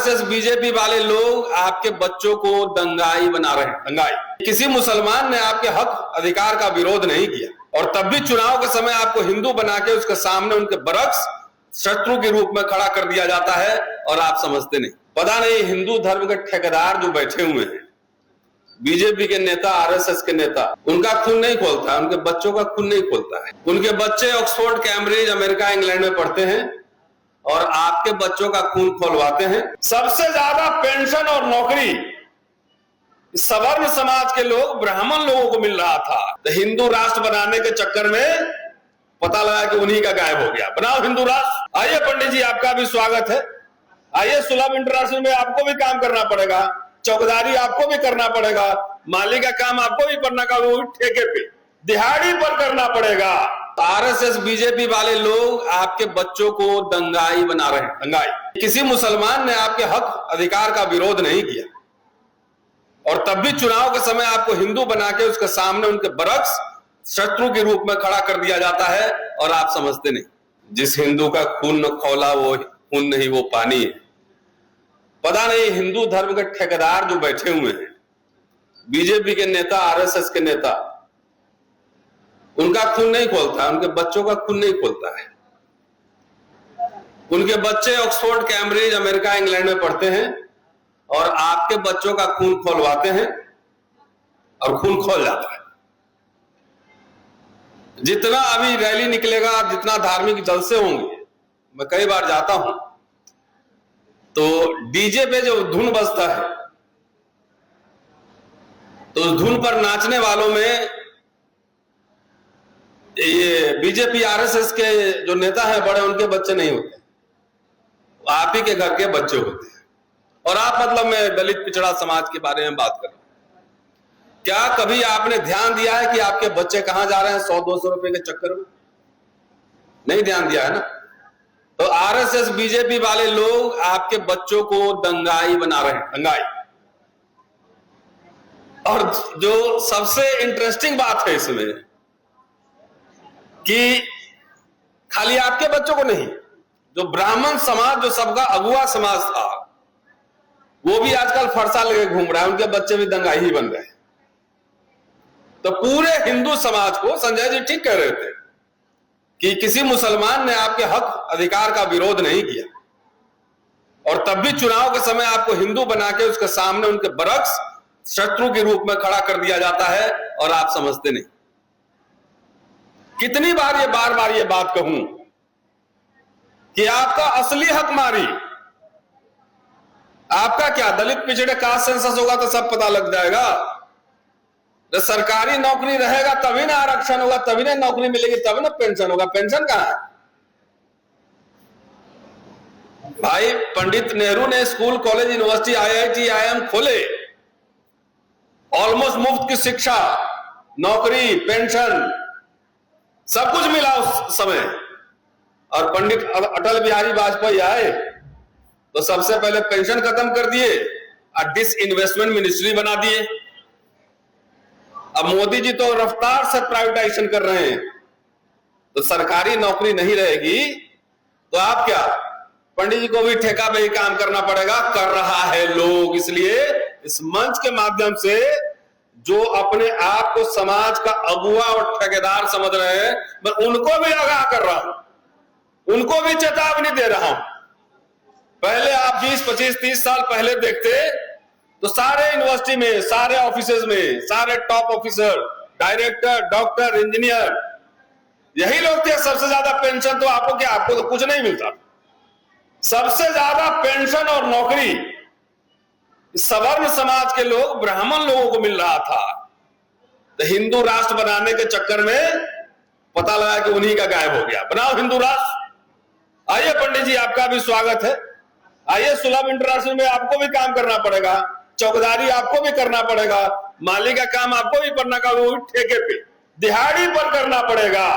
RSS BJP वाले लोग आपके बच्चों को दंगाई बना रहे हैं। दंगाई किसी मुसलमान ने आपके हक अधिकार का विरोध नहीं किया, और तब भी चुनाव के समय आपको हिंदू बना के उसके सामने उनके बरक्स शत्रु के रूप में खड़ा कर दिया जाता है और आप समझते नहीं। पता नहीं हिंदू धर्म के ठेकेदार जो बैठे हुए हैं, बीजेपी के नेता, आरएसएस के नेता, उनका खून नहीं खोलता है, उनके बच्चों का खून नहीं खोलता है। उनके बच्चे ऑक्सफोर्ड, कैम्ब्रिज, अमेरिका, इंग्लैंड में पढ़ते हैं और आपके बच्चों का खून खोलवाते हैं। सबसे ज्यादा पेंशन और नौकरी सवर्ण समाज के लोग, ब्राह्मण लोगों को मिल रहा था। तो हिंदू राष्ट्र बनाने के चक्कर में पता लगा कि उन्हीं का गायब हो गया। बनाओ हिंदू राष्ट्र। आइए पंडित जी, आपका भी स्वागत है। आइए सुलभ इंटरनेशनल में आपको भी काम करना पड़ेगा, चौकीदारी आपको भी करना पड़ेगा, माली का काम आपको भी करना का, वो ठेके पे, दिहाड़ी पर करना पड़ेगा। आरएसएस बीजेपी वाले लोग आपके बच्चों को दंगाई बना रहे हैं। दंगाई किसी मुसलमान ने आपके हक अधिकार का विरोध नहीं किया, और तब भी चुनाव के समय आपको हिंदू बना के उसके सामने उनके बरक्स शत्रु के रूप में खड़ा कर दिया जाता है और आप समझते नहीं। जिस हिंदू का खून न खौला वो खून नहीं, वो पानी है। पता नहीं हिंदू धर्म के ठेकेदार जो बैठे हुए हैं, बीजेपी के नेता, आरएसएस के नेता, उनका खून नहीं खोलता है, उनके बच्चों का खून नहीं खोलता है। उनके बच्चे ऑक्सफोर्ड, कैम्ब्रिज, अमेरिका, इंग्लैंड में पढ़ते हैं और आपके बच्चों का खून खोलवाते हैं और खून खोल जाता है। जितना अभी रैली निकलेगा, जितना धार्मिक जलसे होंगे, मैं कई बार जाता हूं तो डीजे पे जो धुन बजता है, तो उस धुन पर नाचने वालों में ये बीजेपी, आरएसएस के जो नेता हैं बड़े, उनके बच्चे नहीं होते, आप ही के घर के बच्चे होते हैं। और आप मतलब मैं दलित पिछड़ा समाज के बारे में बात कर रहा हूं। क्या कभी आपने ध्यान दिया है कि आपके बच्चे कहां जा रहे हैं 100-200 रुपए के चक्कर में? नहीं ध्यान दिया है ना। तो आरएसएस बीजेपी वाले लोग आपके बच्चों को दंगाई बना रहे हैं। दंगाई। और जो सबसे इंटरेस्टिंग बात है इसमें कि खाली आपके बच्चों को नहीं, जो ब्राह्मण समाज, जो सबका अगुआ समाज था, वो भी आजकल फरसा लेके घूम रहा है, उनके बच्चे भी दंगाई ही बन गए। तो पूरे हिंदू समाज को, संजय जी ठीक कह रहे थे कि किसी मुसलमान ने आपके हक अधिकार का विरोध नहीं किया, और तब भी चुनाव के समय आपको हिंदू बना के उसके सामने उनके बरक्स शत्रु के रूप में खड़ा कर दिया जाता है और आप समझते नहीं। कितनी बार ये बात कहूं कि आपका असली हक मारी, आपका क्या दलित पिछड़े कास्ट सेंसस होगा तो सब पता लग जाएगा। तो सरकारी नौकरी रहेगा तभी ना आरक्षण होगा, तभी ना नौकरी मिलेगी, तभी ना पेंशन होगा। पेंशन कहां है भाई? पंडित नेहरू ने school, college, university, IIT, IIM खोले, ऑलमोस्ट मुफ्त की शिक्षा, नौकरी, पेंशन, सब कुछ मिला उस समय। और पंडित अटल बिहारी वाजपेयी आए तो सबसे पहले पेंशन खत्म कर दिए और डिसइन्वेस्टमेंट मिनिस्ट्री बना दिए। अब मोदी जी तो रफ्तार से प्राइवेटाइजेशन कर रहे हैं, तो सरकारी नौकरी नहीं रहेगी तो आप क्या, पंडित जी को भी ठेका पे ही काम करना पड़ेगा। कर रहा है लोग। इसलिए इस मंच के माध्यम से जो अपने आप को समाज का अगुआ और ठेकेदार समझ रहे हैं, मैं उनको भी आगाह कर रहा हूं, उनको भी चेतावनी दे रहा हूं। पहले आप 20, 25, 30 साल पहले देखते तो सारे यूनिवर्सिटी में, सारे ऑफिसेज में, सारे top officer, director, doctor, engineer, यही लोग थे। सबसे ज्यादा पेंशन तो आपको क्या, आपको तो कुछ नहीं मिलता। सबसे ज्यादा पेंशन और नौकरी सवर्ण समाज के लोग, ब्राह्मण लोगों को मिल रहा था। तो हिंदू राष्ट्र बनाने के चक्कर में पता लगा कि उन्हीं का गायब हो गया। बनाओ हिंदू राष्ट्र। आइए पंडित जी, आपका भी स्वागत है। आइए सुलभ इंटरनेशनल में आपको भी काम करना पड़ेगा, चौकीदारी आपको भी करना पड़ेगा, माली का काम आपको भी करना का, वो ठेके पे, दिहाड़ी पर करना पड़ेगा।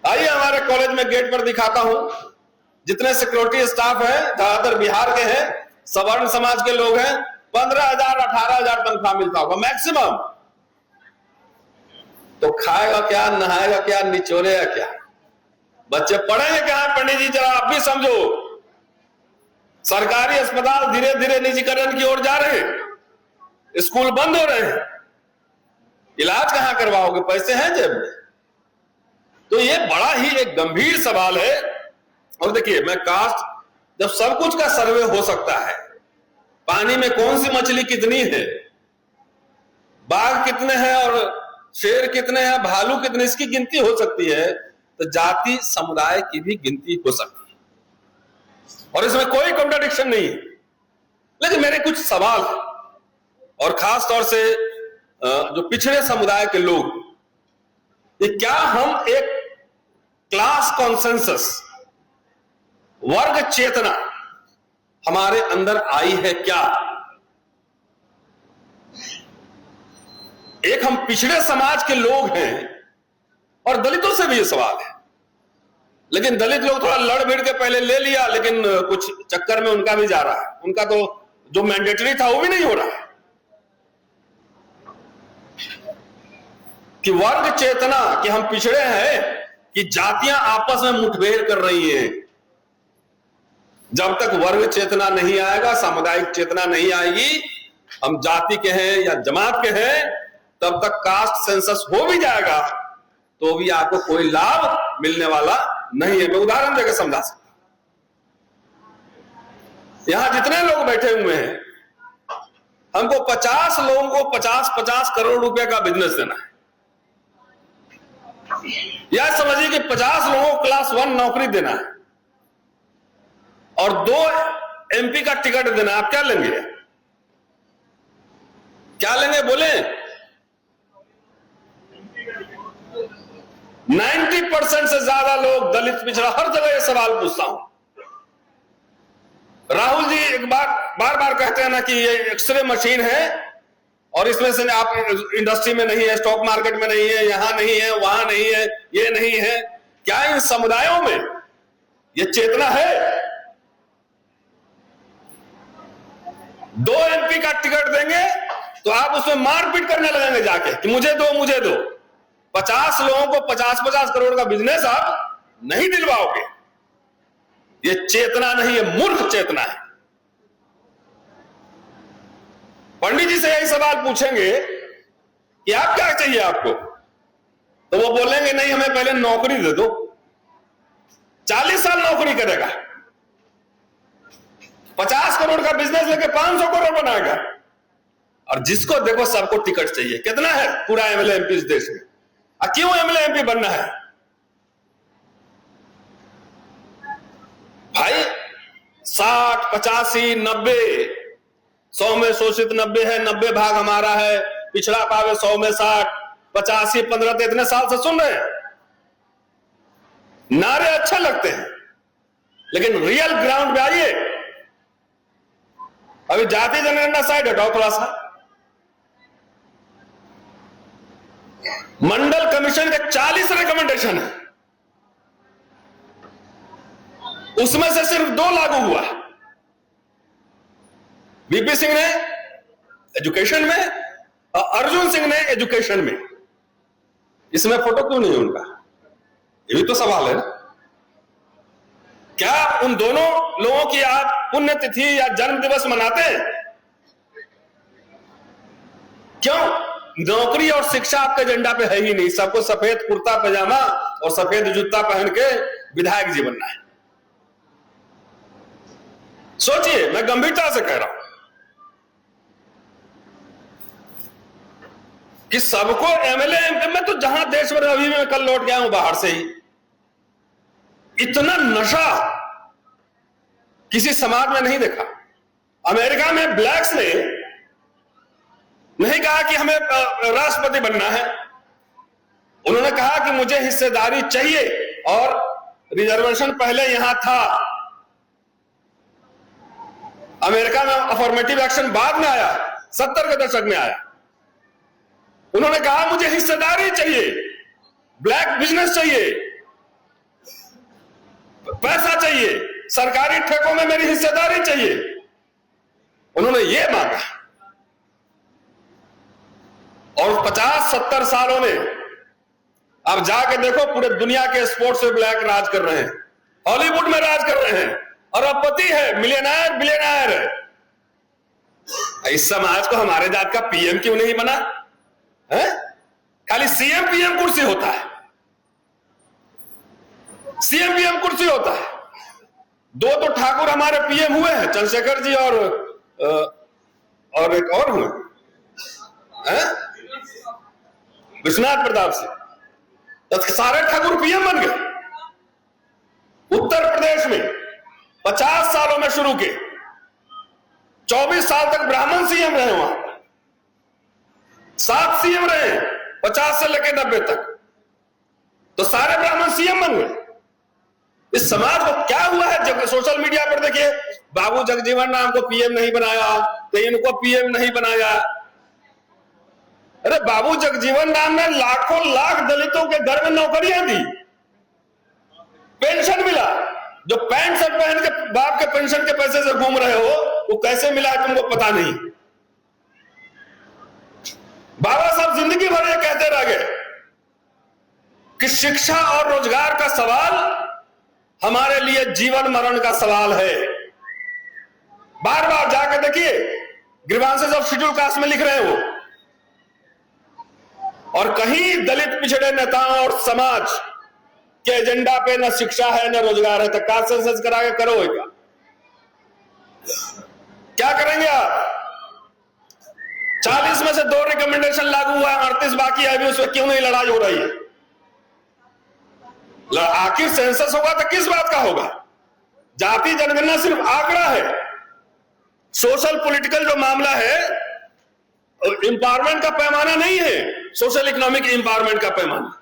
आइए हमारे कॉलेज में गेट पर दिखाता हूं, जितने सिक्योरिटी स्टाफ है ज्यादातर बिहार के हैं, सवर्ण समाज के लोग हैं। 15,000, 18,000 तनख्वाह मिलता होगा मैक्सिमम। तो खाएगा क्या, नहाएगा क्या, निचोड़ेगा क्या? बच्चे पढ़ेंगे कहां? पंडित जी जरा आप भी समझो। सरकारी अस्पताल धीरे धीरे निजीकरण की ओर जा रहे हैं, स्कूल बंद हो रहे हैं, इलाज कहां करवाओगे, पैसे हैं जेब में? तो ये बड़ा ही एक गंभीर सवाल है। और देखिए, मैं कास्ट, जब सब कुछ का सर्वे हो सकता है, पानी में कौन सी मछली कितनी है, बाघ कितने हैं और शेर कितने हैं, भालू कितने, इसकी गिनती हो सकती है, तो जाति समुदाय की भी गिनती हो सकती है और इसमें कोई कॉन्ट्रडिक्शन नहीं है। लेकिन मेरे कुछ सवाल है, और खास तौर से जो पिछड़े समुदाय के लोग, ये क्या हम एक क्लास कॉन्सेंसस, वर्ग चेतना हमारे अंदर आई है क्या? एक हम पिछड़े समाज के लोग हैं, और दलितों से भी ये सवाल है, लेकिन दलित लोग थोड़ा लड़ भिड़ के पहले ले लिया, लेकिन कुछ चक्कर में उनका भी जा रहा है, उनका तो जो मैंडेटरी था वो भी नहीं हो रहा है। कि वर्ग चेतना, कि हम पिछड़े हैं, कि जातियां आपस में मुठभेड़ कर रही हैं। जब तक वर्ग चेतना नहीं आएगा, सामुदायिक चेतना नहीं आएगी, हम जाति के हैं या जमात के हैं, तब तक कास्ट सेंसस हो भी जाएगा तो भी आपको कोई लाभ मिलने वाला नहीं है। मैं उदाहरण देकर समझा सकता हूं। यहां जितने लोग बैठे हुए हैं, हमको 50 लोगों को 50-50 करोड़ रुपए का बिजनेस देना है। या समझिए कि 50 लोगों को क्लास 1 नौकरी देना है और 2 एमपी का टिकट देना है। आप क्या लेंगे? क्या लेंगे बोले? 90% से ज्यादा लोग, दलित पिछड़ा, हर जगह ये सवाल पूछता हूं। राहुल जी एक बार बार कहते हैं ना कि ये एक्सरे मशीन है और इसमें से आप इंडस्ट्री में नहीं है, स्टॉक मार्केट में नहीं है, यहां नहीं है, वहां नहीं है, ये नहीं है। क्या इन समुदायों में ये चेतना है? 2 एमपी का टिकट देंगे तो आप उसमें मारपीट करने लगेंगे जाके कि मुझे दो, मुझे दो। 50 लोगों को 50-50 करोड़ का बिजनेस आप नहीं दिलवाओगे। ये चेतना नहीं है, मूर्ख चेतना है। पंडित जी से यही सवाल पूछेंगे कि आप क्या चाहिए आपको, तो वो बोलेंगे नहीं, हमें पहले नौकरी दे दो। 40 साल नौकरी करेगा, 50 करोड़ का बिजनेस लेके 500 करोड़ बनाएगा, और जिसको देखो सबको टिकट चाहिए। कितना है पूरा एमएलए एमपी इस देश में? क्यों एमएलए एमपी बनना है भाई? 60, 85, 90, 100 में शोषित 90 है, 90 भाग हमारा है, पिछड़ा पावे 100 में 60, 85, 15 तो इतने साल से सुन रहे हैं। नारे अच्छे लगते हैं, लेकिन रियल ग्राउंड पे आइए। अभी जाति जनगणना साइड हटाओ थोड़ा सा। मंडल कमीशन के 40 रिकमेंडेशन है, उसमें से सिर्फ 2 लागू हुआ। वीपी सिंह ने एजुकेशन में और अर्जुन सिंह ने एजुकेशन में। इसमें फोटो क्यों नहीं है उनका? ये भी तो सवाल है ना। क्या उन दोनों लोगों की आप पुण्यतिथि या जन्म दिवस मनाते हैं? क्यों? नौकरी और शिक्षा आपके एजेंडा पे है ही नहीं। सबको सफेद कुर्ता पजामा और सफेद जूता पहन के विधायक जी बनना है। सोचिए, मैं गंभीरता से कह रहा हूं कि सबको एमएलए एमपी में, तो जहां देश में अभी मैं कल लौट गया हूं बाहर से ही, इतना नशा किसी समाज में नहीं देखा। अमेरिका में ब्लैक्स ने नहीं कहा कि हमें राष्ट्रपति बनना है, उन्होंने कहा कि मुझे हिस्सेदारी चाहिए, और रिजर्वेशन पहले यहां था। अमेरिका में अफर्मेटिव एक्शन बाद में आया, 70 के दशक में आया। उन्होंने कहा मुझे हिस्सेदारी चाहिए, ब्लैक बिजनेस चाहिए, पैसा चाहिए, सरकारी ठेकों में मेरी हिस्सेदारी चाहिए। उन्होंने ये मांगा, और 50-70 सालों में अब जाके देखो पूरे दुनिया के स्पोर्ट्स में ब्लैक राज कर रहे हैं, हॉलीवुड में राज कर रहे हैं, अरबपति है, मिलियनर बिलियनर है। इस समाज को हमारे जात का पीएम क्यों नहीं बना है? खाली सीएम पीएम कुर्सी होता है, सीएम पीएम कुर्सी होता है। दो तो ठाकुर हमारे पीएम हुए हैं, चंद्रशेखर जी और एक और हुए हैं, विश्वनाथ प्रताप सिंह। तो सारे ठाकुर पीएम बन गए। उत्तर प्रदेश में 50 सालों में शुरू के 24 साल तक ब्राह्मण सीएम रहे, वहां 7 सीएम रहे 50 से लेकर 90 तक, तो सारे ब्राह्मण सीएम बन गए। इस समाज को क्या हुआ है? जब सोशल मीडिया पर देखिए, बाबू जगजीवन राम को पीएम नहीं बनाया, तो इनको पीएम नहीं बनाया। अरे बाबू जगजीवन राम ने लाखों लाख दलितों के घर में नौकरियां दी, पेंशन मिला। जो पैंट शर्ट पहन के बाप के पेंशन के पैसे से घूम रहे हो, वो कैसे मिला है तुमको पता नहीं। बाबा साहब जिंदगी भर ये कहते रह गए कि शिक्षा और रोजगार का सवाल हमारे लिए जीवन मरण का सवाल है। बार बार जाकर देखिए, ग्रीवांसेस ऑफ शेड्यूल कास्ट में लिख रहे हो, और कहीं दलित पिछड़े नेताओं और समाज के एजेंडा पे न शिक्षा है न रोजगार है। तो कास्ट सेंसस करा के करो क्या करेंगे आप? 40 में से 2 रिकमेंडेशन लागू हुआ है, 38 बाकी है अभी, उसमें क्यों नहीं लड़ाई हो रही है? आखिर सेंसस होगा तो किस बात का होगा? जाति जनगणना सिर्फ आंकड़ा है। सोशल पॉलिटिकल जो मामला है, एम्पावरमेंट का पैमाना नहीं है, सोशल इकोनॉमिक एम्पावरमेंट का पैमाना।